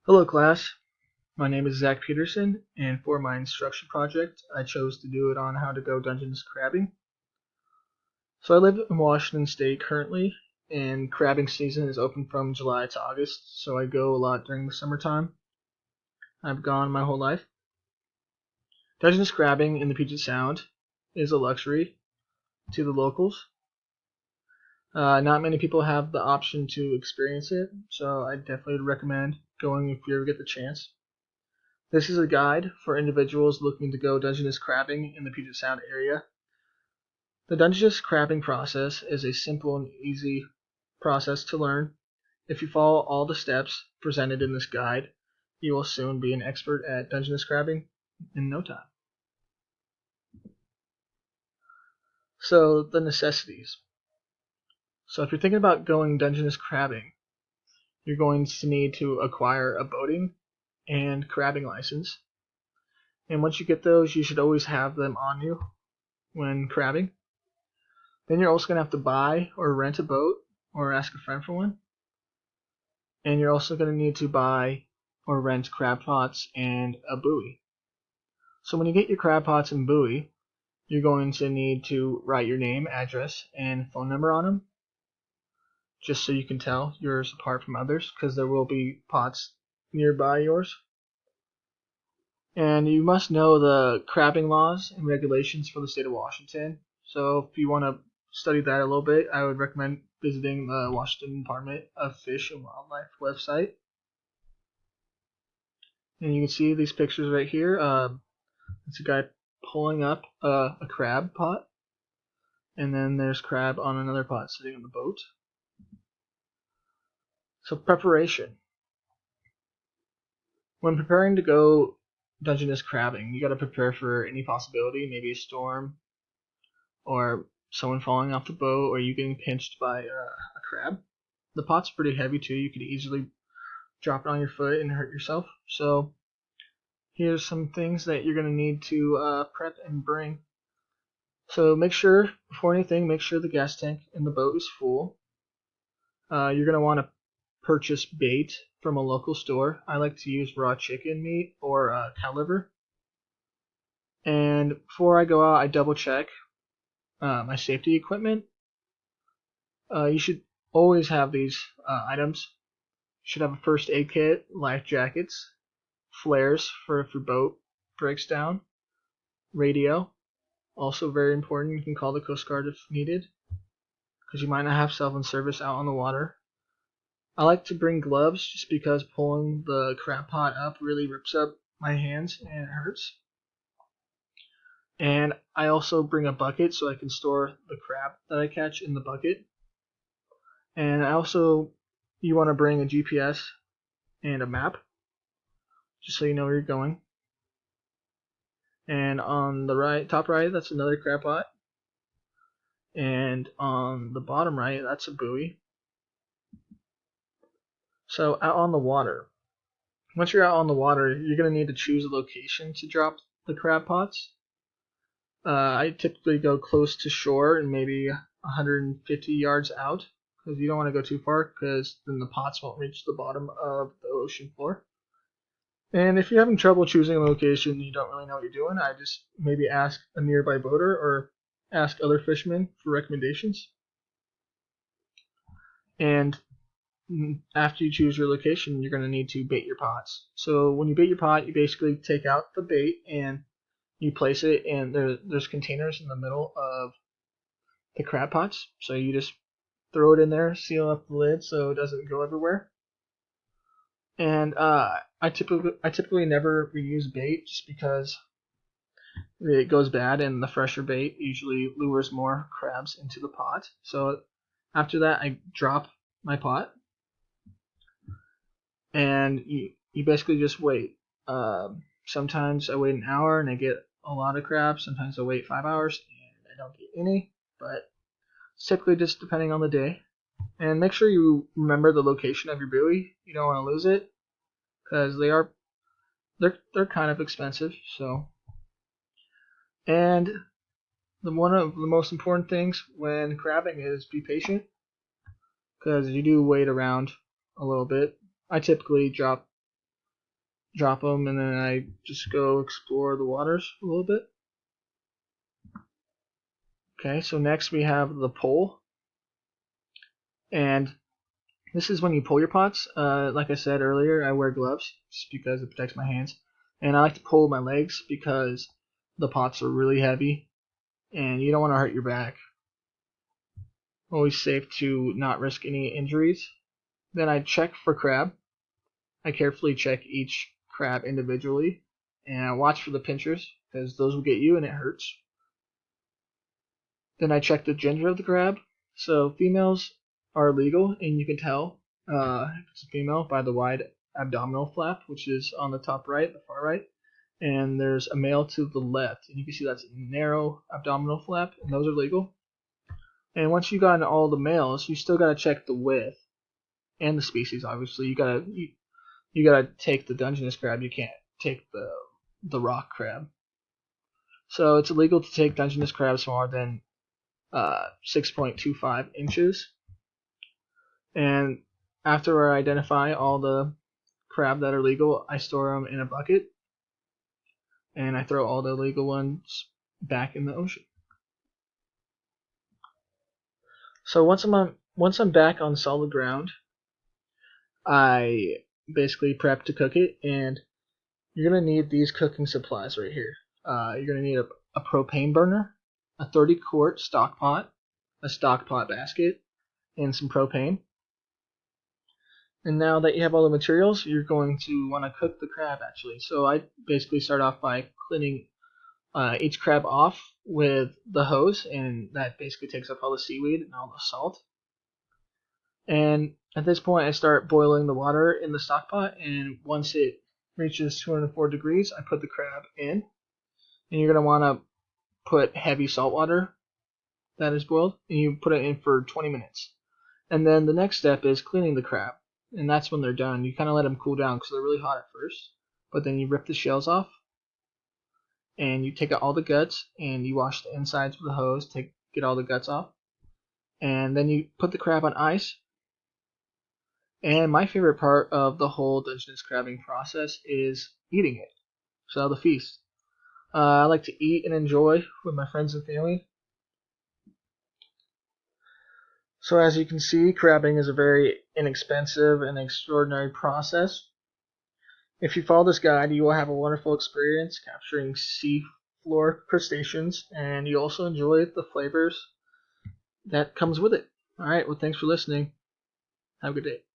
Hello class, my name is Zach Peterson, and for my instruction project I chose to do it on how to go Dungeness crabbing. So I live in Washington State currently, and crabbing season is open from July to August, so I go a lot during the summertime. I've gone my whole life. Dungeness crabbing in the Puget Sound is a luxury to the locals. Not many people have the option to experience it, so I definitely recommend going if you ever get the chance. This is a guide for individuals looking to go Dungeness crabbing in the Puget Sound area. The Dungeness crabbing process is a simple and easy process to learn. If you follow all the steps presented in this guide, you will soon be an expert at Dungeness crabbing in no time. So, the necessities. So if you're thinking about going Dungeness crabbing, you're going to need to acquire a boating and crabbing license. And once you get those, you should always have them on you when crabbing. Then you're also going to have to buy or rent a boat or ask a friend for one. And you're also going to need to buy or rent crab pots and a buoy. So when you get your crab pots and buoy, you're going to need to write your name, address, and phone number on them, just so you can tell yours apart from others, because there will be pots nearby yours. And you must know the crabbing laws and regulations for the state of Washington. So if you want to study that a little bit, I would recommend visiting the Washington Department of Fish and Wildlife website. And you can see these pictures right here. It's a guy pulling up a crab pot, and then there's crab on another pot sitting on the boat. So preparation. When preparing to go Dungeness crabbing, you got to prepare for any possibility, maybe a storm, or someone falling off the boat, or you getting pinched by a crab. The pot's pretty heavy too. You could easily drop it on your foot and hurt yourself. So here's some things that you're going to need to prep and bring. So before anything, make sure the gas tank in the boat is full. You're going to want to purchase bait from a local store. I like to use raw chicken meat or cow liver. And before I go out, I double check my safety equipment. You should always have these items. You should have a first aid kit, life jackets, flares for if your boat breaks down, radio, also very important. You can call the Coast Guard if needed, because you might not have cell phone service out on the water. I like to bring gloves just because pulling the crab pot up really rips up my hands and it hurts. And I also bring a bucket so I can store the crab that I catch in the bucket. And you want to bring a GPS and a map, just so you know where you're going. And on the top right, that's another crab pot. And on the bottom right, that's a buoy. So out on the water. Once you're out on the water, you're going to need to choose a location to drop the crab pots. I typically go close to shore and maybe 150 yards out, because you don't want to go too far, because then the pots won't reach the bottom of the ocean floor. And if you're having trouble choosing a location and you don't really know what you're doing, I just maybe ask a nearby boater or ask other fishermen for recommendations. And after you choose your location, you're going to need to bait your pots. So when you bait your pot, you basically take out the bait and you place it in there's containers in the middle of the crab pots. So you just throw it in there, seal up the lid so it doesn't go everywhere. And I typically never reuse bait just because it goes bad, and the fresher bait usually lures more crabs into the pot. So after that, I drop my pot, and you basically just wait. Sometimes I wait an hour and I get a lot of crabs. Sometimes I wait 5 hours and I don't get any, but it's typically just depending on the day. And make sure you remember the location of your buoy. You don't want to lose it, because they're kind of expensive. So, and one of the most important things when crabbing is be patient, because you do wait around a little bit. I typically drop drop them, and then I just go explore the waters a little bit. Okay, so next we have the pull, and this is when you pull your pots. Like I said earlier, I wear gloves just because it protects my hands, and I like to pull my legs because the pots are really heavy, and you don't want to hurt your back. Always safe to not risk any injuries. Then I check for crab. I carefully check each crab individually, and I watch for the pinchers because those will get you and it hurts. Then I check the gender of the crab. So females are legal, and you can tell if it's a female by the wide abdominal flap, which is on the top right, the far right. And there's a male to the left, and you can see that's a narrow abdominal flap, and those are legal. And once you've gotten all the males, you still gotta check the width and the species. Obviously, you gotta take the Dungeness crab. You can't take the rock crab. So it's illegal to take Dungeness crabs smaller than 6.25 inches. And after I identify all the crab that are legal, I store them in a bucket, and I throw all the illegal ones back in the ocean. So once I'm back on solid ground, I basically prep to cook it, and you're gonna need these cooking supplies right here. You're gonna need a propane burner, a 30-quart stock pot, a stock pot basket, and some propane. And now that you have all the materials, you're going to want to cook the crab actually. So I basically start off by cleaning each crab off with the hose, and that basically takes up all the seaweed and all the salt. And at this point, I start boiling the water in the stock pot, and once it reaches 204 degrees, I put the crab in. And you're going to want to put heavy salt water that is boiled, and you put it in for 20 minutes. And then the next step is cleaning the crab, and that's when they're done. You kind of let them cool down because they're really hot at first, but then you rip the shells off, and you take out all the guts, and you wash the insides with a hose to get all the guts off. And then you put the crab on ice. And my favorite part of the whole Dungeness crabbing process is eating it. So the feast. I like to eat and enjoy with my friends and family. So as you can see, crabbing is a very inexpensive and extraordinary process. If you follow this guide, you will have a wonderful experience capturing sea floor crustaceans, and you also enjoy the flavors that comes with it. Alright, well thanks for listening. Have a good day.